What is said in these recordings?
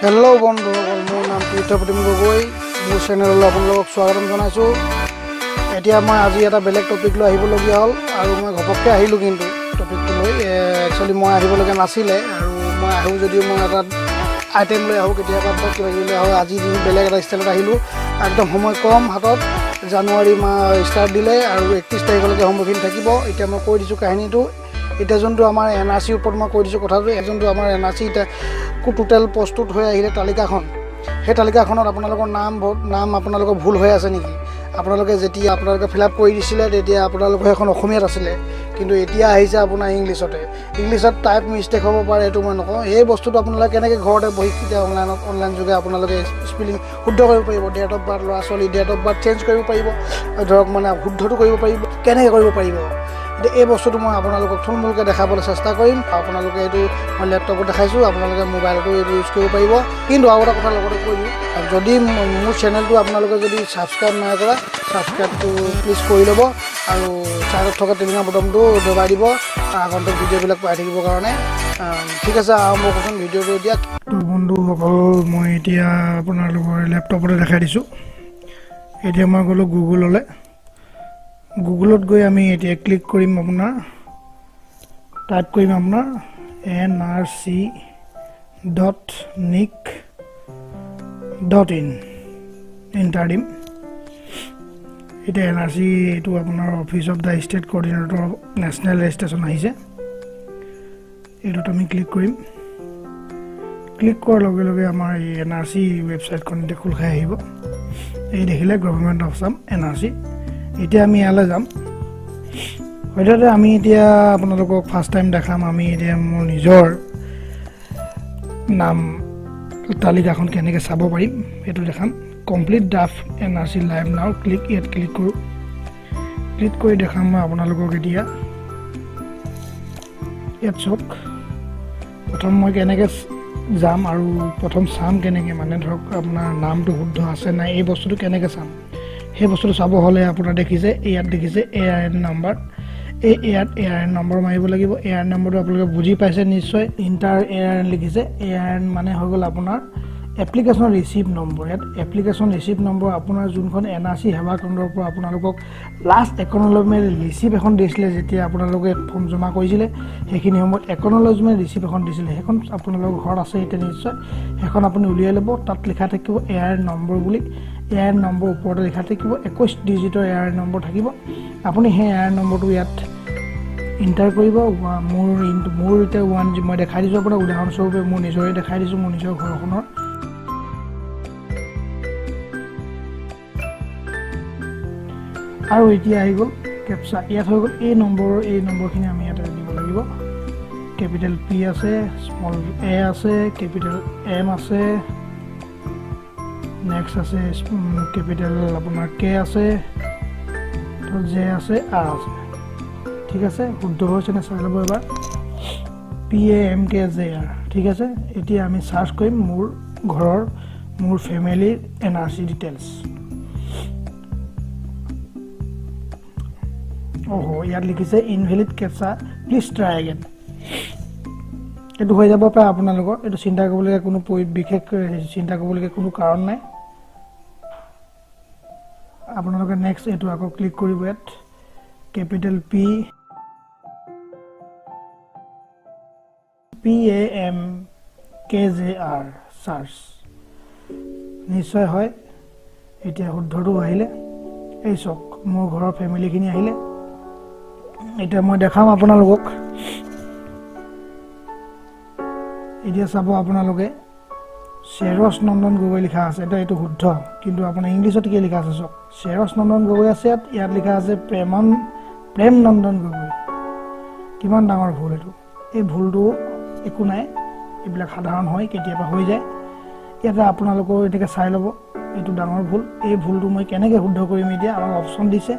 Hello' বন্ধুসকল, মোৰ নাম তীৰ্থপ্ৰতিম গগৈ। মোৰ চেনেললৈ আপোনালোকক স্বাগতম জনাইছোঁ। এতিয়া মই আজি এটা বেলেগ টপিক লৈ আহিবলগীয়া হ'ল আৰু মই ঘপককৈ আহিলোঁ। কিন্তু টপিকটো লৈ একচুৱেলি মই আহিবলগীয়া নাছিলে আৰু মই আহোঁ যদিও মই এটা আইটেম লৈ আহোঁ, কেতিয়াবা কিবা কিবি লৈ আহোঁ। আজি বেলেগ এটা ষ্টাইলত আহিলোঁ। একদম সময় কম হাতত, জানুৱাৰী মাহ ষ্টাৰ্ট দিলে আৰু 31 তাৰিখলৈকে সময়খিনি থাকিব। এতিয়া মই কৈ দিছোঁ কাহিনীটো। এতিয়া যোনটো আমাৰ NRCৰ ওপৰত মই কৈ দিছোঁ কথাটো, যোনটো আমাৰ NRC এতিয়া টোটেল প্ৰস্তুত হৈ আহিলে তালিকাখন, সেই তালিকাখনত আপোনালোকৰ নাম আপোনালোকৰ ভুল হৈ আছে নেকি? আপোনালোকে যেতিয়া ফিল আপ কৰি দিছিলে তেতিয়া আপোনালোকৰ এখন অসমীয়াত আছিলে, কিন্তু এতিয়া আহিছে আপোনাৰ ইংলিছত টাইপ মিষ্টেক হ'ব পাৰে, এইটো মই নকওঁ। এই বস্তুটো আপোনালোকে কেনেকৈ ঘৰতে বহি এতিয়া অনলাইন যোগে আপোনালোকে স্পেলিং শুদ্ধ কৰিব পাৰিব, ডেট অফ বাৰ্থ, ল'ৰা ছোৱালী ডেট অফ বাৰ্থ চেঞ্জ কৰিব পাৰিব, ধৰক শুদ্ধটো কৰিব পাৰিব, কেনেকৈ কৰিব পাৰিব। এতিয়া এই বস্তুটো মই আপোনালোকক থুলমূলকৈ দেখাবলৈ চেষ্টা কৰিম। আপোনালোকে এইটো মই লেপটপত দেখাইছোঁ, আপোনালোকে মোবাইলতো এইটো ইউজ কৰিব পাৰিব। কিন্তু আৰু এটা কথা লগতে কৈ দিওঁ, যদি মোৰ চেনেলটো আপোনালোকে যদি ছাবস্ক্ৰাইব নাই কৰা, ছাবস্ক্ৰাইবটো প্লিজ কৰি ল'ব আৰু ছাইডত থকা টিলিঙা বটনটো দবাই দিব আগন্তুক ভিডিঅ'বিলাক পাই থাকিবৰ কাৰণে। ঠিক আছে, আৰম্ভ কৰোঁ ভিডিঅ'টো এতিয়া। বন্ধুসকল, মই এতিয়া আপোনালোকৰ লেপটপতে দেখাই দিছোঁ। এতিয়া মই গ'লোঁ গুগলত গৈ আমি এতিয়া ক্লিক কৰিম, টাইপ কৰিম আপোনাৰ nrc.nic.in, এণ্টাৰ দিম। এতিয়া NRC এইটো আপোনাৰ office of the state coordinator national registration আহিছে, এইটোত আমি ক্লিক কৰিম। ক্লিক কৰাৰ লগে লগে আমাৰ এই NRC ৱেবছাইটখন এতিয়া খোল খাই আহিব। এই দেখিলে গভৰ্ণমেণ্ট অফ আছাম NRC। এতিয়া আমি ইয়ালৈ যাম। সদ্যহতে আমি এতিয়া আপোনালোকক ফাৰ্ষ্ট টাইম দেখাম, আমি এতিয়া মোৰ নিজৰ নাম তালিকাখন কেনেকৈ চাব পাৰিম সেইটো দেখাম। কমপ্লিট ড্ৰাফ্ট NRC লাইভ নাও, ইয়াত ক্লিক কৰোঁ। ক্লিক কৰি দেখাম মই আপোনালোকক। এতিয়া ইয়াত চাওক, প্ৰথম মই কেনেকৈ যাম আৰু প্ৰথম চাম কেনেকৈ, ধৰক আপোনাৰ নামটো শুদ্ধ আছে নাই, এই বস্তুটো কেনেকৈ চাম। সেই বস্তুটো চাব হ'লে আপোনাৰ ইয়াত দেখিছে ARN নাম্বাৰ। ইয়াত ARN নম্বৰ মাৰিব লাগিব। ARN নম্বৰটো আপোনালোকে বুজি পাইছে নিশ্চয়। ইণ্টাৰ ARN লিখিছে। ARN মানে হৈ গ'ল আপোনাৰ এপ্লিকেশ্যন ৰিচিভ নম্বৰ। ইয়াত এপ্লিকেশ্যন ৰিচিভ নম্বৰ আপোনাৰ যোনখন NRC সেৱা কেন্দ্ৰৰ পৰা আপোনালোকক লাষ্ট একনলেজমেণ্ট ৰিচিভ এখন দিছিলে, যেতিয়া আপোনালোকে ফৰ্ম জমা কৰিছিলে সেইখিনি সময়ত একনলেজমেণ্ট ৰিচিভ এখন দিছিলে, সেইখন আপোনালোকৰ ঘৰত আছে এতিয়া নিশ্চয়। সেইখন আপুনি উলিয়াই ল'ব। তাত লিখা থাকিব ARN নম্বৰ বুলি। ARN নম্বৰ ওপৰতে লিখা থাকিব, 21 ডিজিটৰ ARN নম্বৰ থাকিব। আপুনি সেই ARN নম্বৰটো ইয়াত ইণ্টাৰ কৰিব। মোৰ এতিয়া মই দেখাই দিছোঁ আপোনাক, উদাহৰণস্বৰূপে মোৰ নিজৰে দেখাই দিছোঁ, মোৰ নিজৰ ঘৰখনৰ। আৰু এতিয়া আহি গ'ল কেপচা। ইয়াত হৈ গ'ল এই নম্বৰখিনি আমি ইয়াতে দিব লাগিব। কেপিটেল P আছে, স্মল A আছে, কেপিটেল M আছে, নেক্সট আছে কেপিটেল আপোনাৰ K আছে, J আছে, R আছে। ঠিক আছে, শুদ্ধ হৈছেনে চাই ল'ব এবাৰ। PAMKJR। ঠিক আছে, এতিয়া আমি চাৰ্চ কৰিম মোৰ ফেমিলিৰ NRC ডিটেইলছ। ইয়াত লিখিছে invalid captcha, please try again. এইটো হৈ যাব পাৰে আপোনালোকৰ, এইটো চিন্তা কৰিবলগীয়া কোনো কাৰণ নাই। আপোনালোকে নেক্সট এইটো আকৌ ক্লিক কৰিব। ইয়াত কেপিটেল PAMKJR চাৰ্চ নিশ্চয় হয়। এতিয়া শুদ্ধটো আহিলে, এই চাওক মোৰ ঘৰৰ ফেমিলিখিনি আহিলে। এতিয়া মই দেখাম আপোনালোকক। এতিয়া চাব আপোনালোকে চেৰছ নন্দন গগৈ লিখা আছে। এইটো শুদ্ধ, কিন্তু আপোনাৰ ইংলিছত কি লিখা আছে চাওক। চেৰছ নন্দন গগৈ আছে, ইয়াত লিখা আছে প্ৰেম নন্দন গগৈ। কিমান ডাঙৰ ভুল এইটো। এই ভুলটো একো নাই, এইবিলাক সাধাৰণ হয়, কেতিয়াবা হৈ যায়। ইয়াতে আপোনালোকেও এনেকৈ চাই ল'ব, এইটো ডাঙৰ ভুল। এই ভুলটো মই কেনেকৈ শুদ্ধ কৰিম, এতিয়া আমাক অপশ্যন দিছে।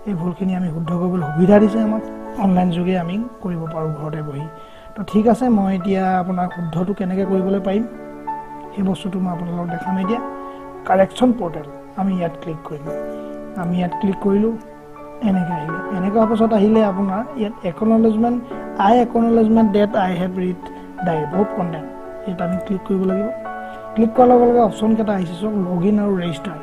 এই ভুলখিনি আমি শুদ্ধ কৰিবলৈ সুবিধা দিছে আমাক, অনলাইন যোগে আমি কৰিব পাৰোঁ ঘৰতে বহি। তো ঠিক আছে, মই এতিয়া আপোনাক শুদ্ধটো কেনেকৈ কৰিবলৈ পাৰিম সেই বস্তুটো মই আপোনালোকক দেখাম। এতিয়া কাৰেকশ্যন পৰ্টেল, আমি ইয়াত ক্লিক কৰিম। আমি ইয়াত ক্লিক কৰিলোঁ, এনেকৈ আহিলে। এনেকুৱা পাছত আহিলে আপোনাৰ ইয়াত acknowledgement date I have read the above content, ইয়াত আমি ক্লিক কৰিব লাগিব। ক্লিক কৰাৰ লগে লগে অপশ্যন কেইটা আহিছে চাওক লগইন আৰু ৰেজিষ্টাৰ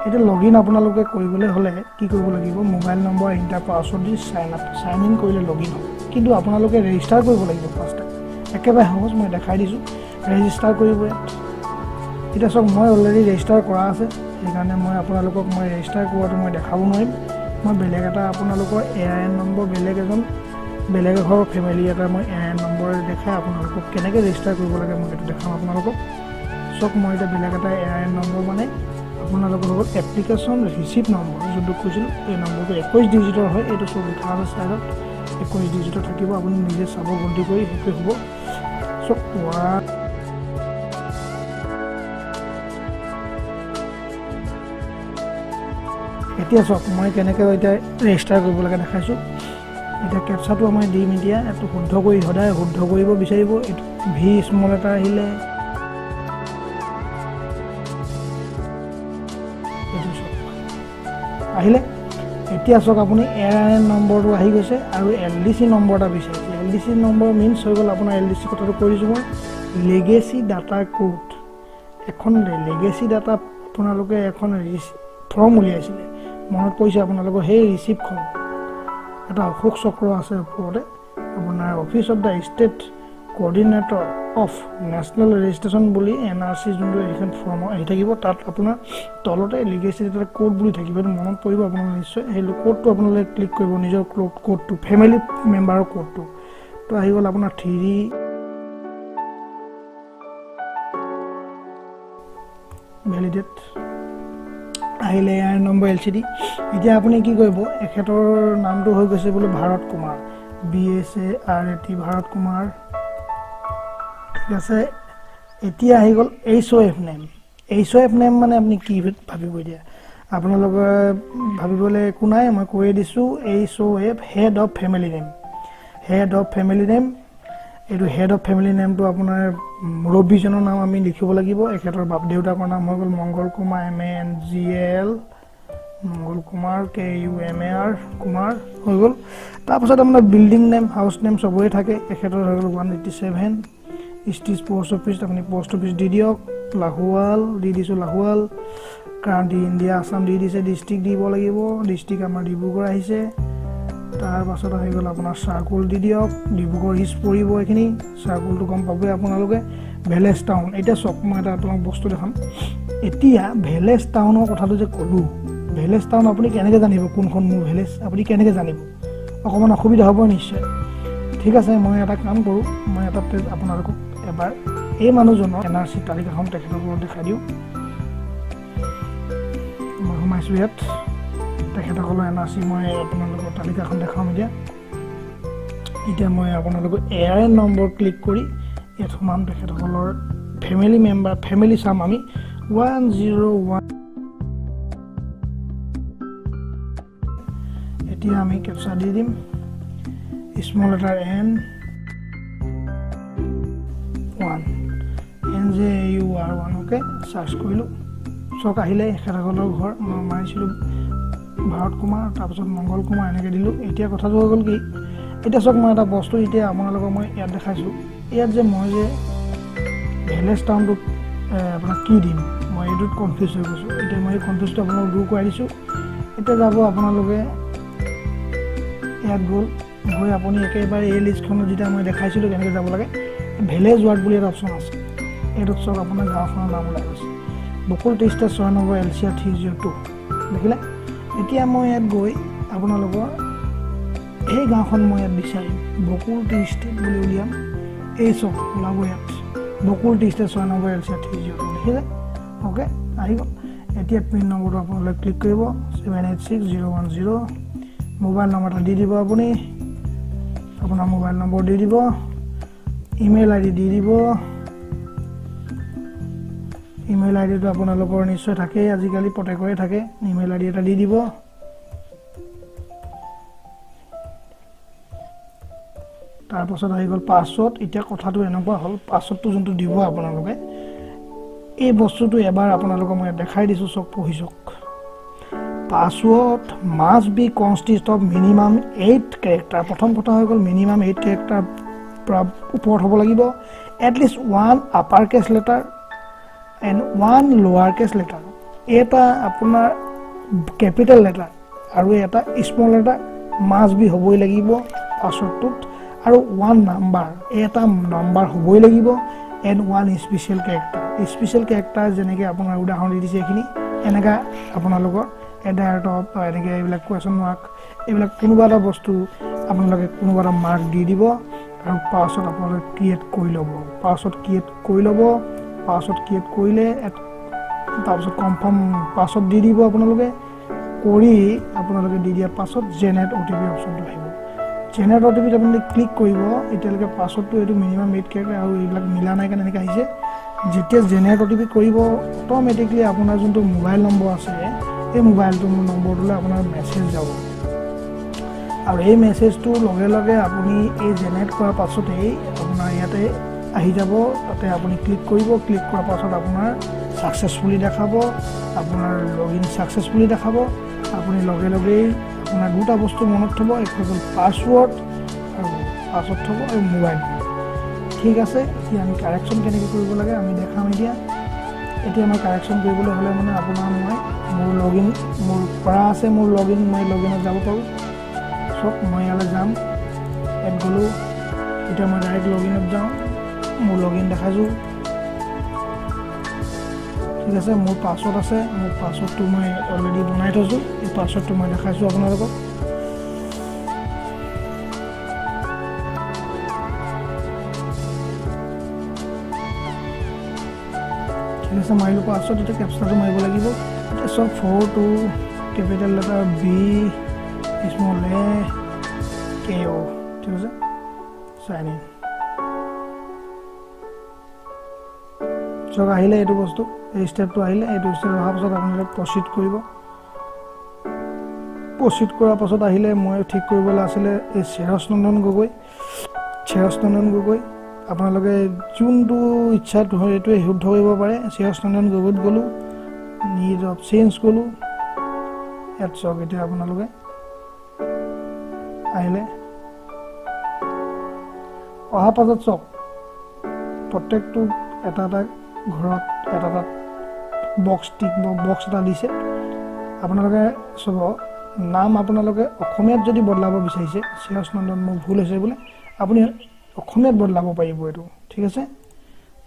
এটা লগইন আপোনালোকে কৰিবলৈ হলে কি কৰিব লাগিব মোবাইল নম্বৰ ইণ্টাৰ পাছৱৰ্ড দি সাইন ইন কৰিলে লগইন হ'ব কিন্তু আপোনালোকে ৰেজিষ্টাৰ কৰিব লাগিব ফাৰ্ষ্ট একেবাৰে সহজ মই দেখাই দিছোঁ ৰেজিষ্টাৰ কৰিব এটা চাওক মই অলৰেডি ৰেজিষ্টাৰ কৰা আছে সেইকাৰণে মই আপোনালোকক মই ৰেজিষ্টাৰ কৰাটো মই দেখাব নোৱাৰিম মই বেলেগ এটা আপোনালোকৰ AIN নম্বৰ বেলেগ ঘৰৰ ফেমিলি এটা মই AIN নম্বৰ দেখাই আপোনালোকক কেনেকৈ ৰেজিষ্টাৰ কৰিব লাগে মই এইটো দেখাম আপোনালোকক চাওক মই এটা বেলেগ এটা AIN নম্বৰ মানে আপোনালোকৰ লগত এপ্লিকেশ্যন ৰিচিভ নম্বৰ যোনটো কৈছিলোঁ এই নম্বৰটো 21 ডিজিটৰ হয় এইটো চব লিখা আছে চাইডত 21 ডিজিটৰ থাকিব আপুনি নিজে চাব গন্তি কৰি সেইটো হ'ব চব এতিয়া চাওক মই কেনেকৈ এতিয়া ৰেজিষ্টাৰ কৰিব লাগে দেখাইছোঁ এতিয়া কেপচাটো মই দিম এতিয়া এইটো শুদ্ধ কৰি সদায় শুদ্ধ কৰিব বিচাৰিব এইটো ভি স্মল এটা আহিলে এইটো চাওক আহিলে এতিয়া চাওক আপুনি AIN নম্বৰটো আহি গৈছে আৰু LDC নম্বৰ এটা বিচাৰিছে LDC নম্বৰ মিনছ হৈ গ'ল আপোনাৰ LDC কথাটো কৈ দিছোঁ মই লেগেচি ডাটা কোড এখন লেগেচি ডাটা আপোনালোকে এখন ফৰ্ম উলিয়াইছিলে মনত পৰিছে আপোনালোকৰ সেই ৰিচিপ্টখন এটা অশোক চক্ৰ আছে ওপৰতে আপোনাৰ office of the state coordinator of national registration বুলি NRC যোনটো এইখন ফৰ্ম আহি থাকিব তাত আপোনাৰ তলতে লিগেচি এটা কোড বুলি থাকিব এইটো মনত পৰিব আপোনালোকে নিশ্চয় সেই কোডটো আপোনালোকে ক্লিক কৰিব নিজৰ কোডটো ফেমিলি মেম্বাৰৰ কোডটো তো আহি গ'ল আপোনাৰ 3 ভেলিডেট আহিলে AIN নম্বৰ LCD এতিয়া আপুনি কি কৰিব এখেতৰ নামটো হৈ গৈছে বোলে ভাৰত কুমাৰ BSARAT ভাৰত কুমাৰ ঠিক আছে এতিয়া আহি গ'ল HOF নেম মানে আপুনি কি ভাবিব দিয়া আপোনালোকে ভাবিবলৈ একো নাই মই কৈ দিছোঁ HOF head of family name এইটো হেড অফ ফেমিলি নেমটো আপোনাৰ মুৰব্বীজনৰ নাম আমি লিখিব লাগিব এখেতৰ বাপ দেউতাকৰ নাম হৈ গ'ল মংগল কুমাৰ MNGL মংগল কুমাৰ KUMAR কুমাৰ হৈ গ'ল তাৰপিছত আপোনাৰ বিল্ডিং নেম হাউচ নেম চবৰে থাকে এখেতৰ হৈ গ'ল 187 ষ্টিচ পোষ্ট অফিচ আপুনি পোষ্ট অফিচ দি দিয়ক লাহোৱাল দি দিছোঁ লাহোৱাল কাউণ্টি ইণ্ডিয়া আসাম দি দিছে ডিষ্ট্ৰিক্ট দিব লাগিব ডিষ্ট্ৰিক্ট আমাৰ ডিব্ৰুগড় আহিছে তাৰ পাছত আহি গ'ল আপোনাৰ চাৰ্কুল দি দিয়ক ডিব্ৰুগড় ইষ্ট পৰিব এইখিনি চাৰ্কুলটো গম পাবই আপোনালোকে ভেলেজ টাউন এতিয়া চক মই এটা আপোনাক বস্তু দেখাম এতিয়া ভেলেজ টাউনৰ কথাটো যে ক'লোঁ ভেলেজ টাউন আপুনি কেনেকৈ জানিব কোনখন মোৰ ভেলেজ আপুনি কেনেকৈ জানিব অকণমান অসুবিধা হ'ব নিশ্চয় ঠিক আছে মই এটা কাম কৰোঁ মই এটা আপোনালোকক এবাৰ এই মানুহজনৰ NRC তালিকাখন তেখেতৰ ওপৰত দেখাই দিওঁ মই সোমাইছোঁ ইয়াত তেখেতসকলৰ NRC মই আপোনালোকৰ তালিকাখন দেখাম এতিয়া মই আপোনালোকক AIN নম্বৰ ক্লিক কৰি ইয়াত সোমাম তেখেতসকলৰ ফেমিলি চাম আমি 101 এতিয়া আমি কেপচা দি দিম small letter N 1 NJUR1 okay search কৰিলোঁ চক আহিলে এখেতসকলৰ ঘৰ মই মাৰিছিলোঁ ভাৰত কুমাৰ তাৰপিছত মংগল কুমাৰ এনেকৈ দিলোঁ এতিয়া কথাটো হৈ গ'ল কি এতিয়া চক মই এটা বস্তু এতিয়া আপোনালোকক মই ইয়াত দেখাইছোঁ ইয়াত যে মই যে ভেলেজ টাউনটোত আপোনাক কি দিম মই এইটোত কনফিউজ হৈ গৈছোঁ এতিয়া মই এই কনফিউজটো আপোনালোকক দূৰ কৰাই দিছোঁ এতিয়া যাব আপোনালোকে ইয়াত গৈ আপুনি একেবাৰে এই লিষ্টখনত যেতিয়া মই দেখাইছিলোঁ কেনেকৈ যাব লাগে ভিলেজ ৱাৰ্ড বুলি এটা অপশ্যন আছে এইটোত চক আপোনাৰ গাঁওখনৰ নাম ওলাই গৈছে বকুল টি ষ্টেট 6 নম্বৰ LCR 302 দেখিলে এতিয়া মই ইয়াত গৈ আপোনালোকৰ এই গাঁওখন মই ইয়াত বিচাৰিম বকুল টি ষ্টেট বুলি উলিয়াম এই চক ওলাব ইয়াত বকুল টি ষ্টেট 6 নম্বৰ LCR 302 দেখিলে ওকে আহি গ'ল এতিয়া পিন নম্বৰটো আপোনালোকে ক্লিক কৰিব 786010 মোবাইল নম্বৰটা দি দিব আপুনি আপোনাৰ মোবাইল নম্বৰ দি দিব ইমেইল ID দি দিব ইমেইল আইডিটো আপোনালোকৰ নিশ্চয় থাকে আজিকালি প্ৰত্যেকৰে থাকে ইমেইল ID এটা দি দিব তাৰপাছত আহি গ'ল পাছৱৰ্ড এতিয়া কথাটো এনেকুৱা হ'ল পাছৱৰ্ডটো যোনটো দিব আপোনালোকে এই বস্তুটো এবাৰ আপোনালোকক মই দেখাই দিছোঁ চক পঢ়ি চক password must be consist of minimum 8 character প্ৰথম কথা হৈ গ'ল মিনিমাম 8 কেৰেক্টাৰ ওপৰত হ'ব লাগিব at least 1 upper case letter and one lowercase letter. এটা আপোনাৰ capital letter আৰু এটা small letter must be হ'বই লাগিব পাছৱৰ্ডটোত আৰু one number এটা নাম্বাৰ হ'বই লাগিব and one special character. Special character যেনেকৈ আপোনাৰ উদাহৰণ দি দিছে এইখিনি এনেকা আপোনালোকৰ এনেকৈ এইবিলাক কুৱেশ্যন মাৰ্ক এইবিলাক কোনোবা এটা বস্তু আপোনালোকে কোনোবা এটা মাৰ্ক দি দিব আৰু পাছত আপোনালোকে ক্ৰিয়েট কৰি ল'ব পাছত ক্ৰিয়েট কৰিলে তাৰপিছত কনফাৰ্ম পাছত দি দিব আপোনালোকে কৰি আপোনালোকে দি দিয়াৰ পাছত জেনেৰেট OTP অপশ্যনটো আহিব জেনেৰেট OTP আপুনি ক্লিক কৰিব এতিয়ালৈকে পাছৱৰ্ডটো এইটো মিনিমাম 8 কেৰেক্টাৰ আৰু এইবিলাক মিলা নাই কাৰণে এনেকৈ আহিছে যেতিয়া জেনেৰেট OTP কৰিব অট'মেটিকলি আপোনাৰ যোনটো মোবাইল নম্বৰ আছে এই মোবাইলটো নম্বৰটোলৈ আপোনাৰ মেছেজ যাব আৰু এই মেছেজটো লগে লগে আপুনি এই জেনেৰেট কৰাৰ পাছতেই আপোনাৰ ইয়াতে আহি যাব তাতে আপুনি ক্লিক কৰিব ক্লিক কৰাৰ পাছত আপোনাৰ সাকসেসফুলি দেখাব আপোনাৰ লগইন সাকসেসফুলি দেখাব আপুনি লগে লগেই আপোনাৰ দুটা বস্তু মনত থব এক হ'ল পাছৱৰ্ড থব আৰু মোবাইল ঠিক আছে এতিয়া আমি কাৰেকশ্যন কেনেকৈ কৰিব লাগে আমি দেখাম এতিয়া মই কাৰেকশ্যন কৰিবলৈ হ'লে মানে আপোনাৰ মোৰ লগইন মোৰ কৰা আছে মোৰ লগইন মই লগইনত যাব পাৰোঁ সব মই ইয়ালৈ যাম এড গ'লোঁ এতিয়া মই ডাইৰেক্ট লগইনত যাওঁ মোৰ লগইন দেখাইছোঁ ঠিক আছে মোৰ পাছৱৰ্ড আছে মোৰ পাছৱৰ্ডটো মই অলৰেডি বনাই থৈছোঁ এই পাছৱৰ্ডটো মই দেখাইছোঁ আপোনালোকক ঠিক আছে মাৰিলোঁ পাছৱৰ্ড এতিয়া কেপচাটো মাৰিব লাগিব এতিয়া চব 4 to capital letter B small A KO ঠিক আছে সাইন ইন চক আহিলে এইটো বস্তু এই ষ্টেপটো আহিলে এইটো ষ্টেপ অহাৰ পাছত আপোনালোকে প্ৰচিড কৰাৰ পাছত আহিলে মই ঠিক কৰিবলৈ আছিলে এই চেৰছ নন্দন গগৈ আপোনালোকে যোনটো ইচ্ছা হয় এইটোৱে শুদ্ধ কৰিব পাৰে চেৰছ নন্দন গগৈত গ'লোঁ নিড অফ চেঞ্জ গ'লোঁ ইয়াত চক এতিয়া আপোনালোকে আহিলে অহাৰ পাছত চক প্ৰত্যেকটো এটা ঘৰত এটা বক্স এটা দিছে আপোনালোকে চাব নাম আপোনালোকে অসমীয়াত যদি বদলাব বিচাৰিছে চেৰছ নন্দন মোৰ ভুল হৈছে বোলে আপুনি অসমীয়াত বদলাব পাৰিব এইটো ঠিক আছে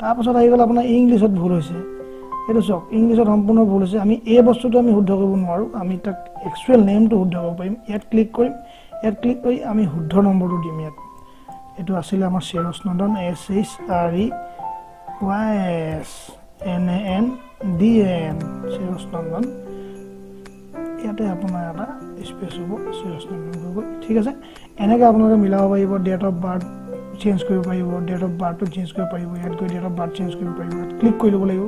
তাৰপাছত আহি গ'ল আপোনাৰ ইংলিছত ভুল হৈছে এইটো চাওক ইংলিছত সম্পূৰ্ণ ভুল হৈছে আমি এই বস্তুটো আমি শুদ্ধ কৰিব নোৱাৰোঁ আমি তাক একচুৱেল নেমটো শুদ্ধ কৰিব পাৰিম ইয়াত ক্লিক কৰিম ইয়াত ক্লিক কৰি আমি শুদ্ধ নম্বৰটো দিম ইয়াত এইটো আছিলে আমাৰ চেৰছ নন্দন SHREYSNANDN চেৰছ নন্দন ইয়াতে আপোনাৰ এটা স্পেচ হ'ব চেৰছ নন্দন গগৈ ঠিক আছে এনেকৈ আপোনালোকে মিলাব পাৰিব ডেট অফ বাৰ্থ চেঞ্জ কৰিব পাৰিব ডেট অফ বাৰ্থটো চেঞ্জ কৰিব পাৰিব ইয়াত গৈ ডেট অফ বাৰ্থ চেঞ্জ কৰিব পাৰিব ক্লিক কৰি ল'ব লাগিব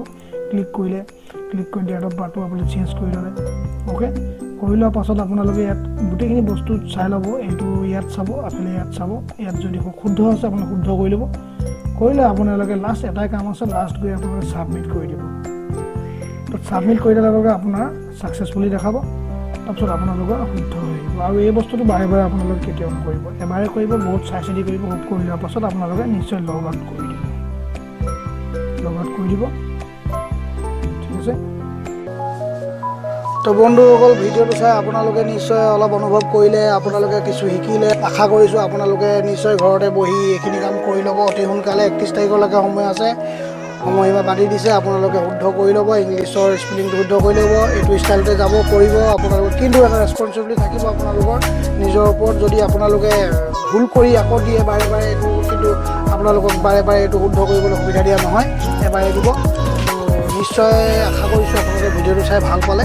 ক্লিক কৰি ডেট অফ বাৰ্থটো আপুনি চেঞ্জ কৰি ল'লে অ'কে কৰি লোৱাৰ পাছত আপোনালোকে ইয়াত গোটেইখিনি বস্তু চাই ল'ব এইটো ইয়াত চাব আপুনি ইয়াত চাব ইয়াত যদি শুদ্ধ আছে আপুনি শুদ্ধ কৰি ল'ব কৰিলে আপোনালোকে লাষ্ট এটাই কাম আছে লাষ্ট গৈ আপোনালোকে ছাবমিট কৰি দিব তো ছাবমিট কৰি দিয়াৰ লগে লগে আপোনাৰ ছাকচেছফুলি দেখাব তাৰপিছত আপোনালোকৰ শুদ্ধ হৈ আহিব আৰু এই বস্তুটো বাৰে বাৰে আপোনালোকে কেতিয়াও নকৰিব এবাৰে কৰিব বহুত চাই চিতি কৰিব কৰি লোৱাৰ পাছত আপোনালোকে নিশ্চয় লগ আউট কৰি দিব ঠিক আছে তো বন্ধুসকল ভিডিঅ'টো চাই আপোনালোকে নিশ্চয় অলপ অনুভৱ কৰিলে আপোনালোকে কিছু শিকিলে আশা কৰিছোঁ আপোনালোকে নিশ্চয় ঘৰতে বহি এইখিনি কাম কৰি ল'ব অতি সোনকালে 31 তাৰিখলৈকে সময় আছে সময়সীমা বান্ধি দিছে আপোনালোকে শুদ্ধ কৰি ল'ব ইংলিছৰ স্পেলিংটো শুদ্ধ কৰি ল'ব এইটো ষ্টাইলতে যাব কৰিব আপোনালোকৰ কিন্তু এটা ৰেছপনচিবিলিটি থাকিব আপোনালোকৰ নিজৰ ওপৰত যদি আপোনালোকে ভুল কৰি আকৌ দিয়ে বাৰে বাৰে এইটো কিন্তু আপোনালোকক বাৰে বাৰে এইটো শুদ্ধ কৰিবলৈ সুবিধা দিয়া নহয় এবাৰে দিব নিশ্চয় আশা কৰিছোঁ আপোনালোকে ভিডিঅ'টো চাই ভাল পালে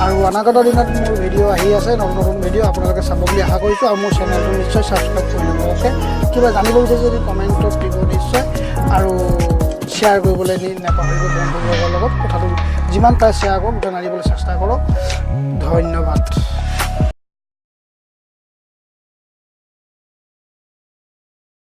আৰু অনাগত দিনত মোৰ ভিডিঅ' আহি আছে নতুন ভিডিঅ' আপোনালোকে চাব বুলি আশা কৰিছোঁ আৰু মোৰ চেনেলটো নিশ্চয় ছাবস্ক্ৰাইব কৰি ল'ব অ'কে কিবা জানিব বিচাৰে যদি কমেণ্টত দিব নিশ্চয় আৰু শ্বেয়াৰ কৰিবলৈ নাপাহৰিব বন্ধুবৰ্গৰ লগত কথাটো যিমান পাৰে শ্বেয়াৰ কৰক জনাই দিবলৈ চেষ্টা কৰক ধন্যবাদ।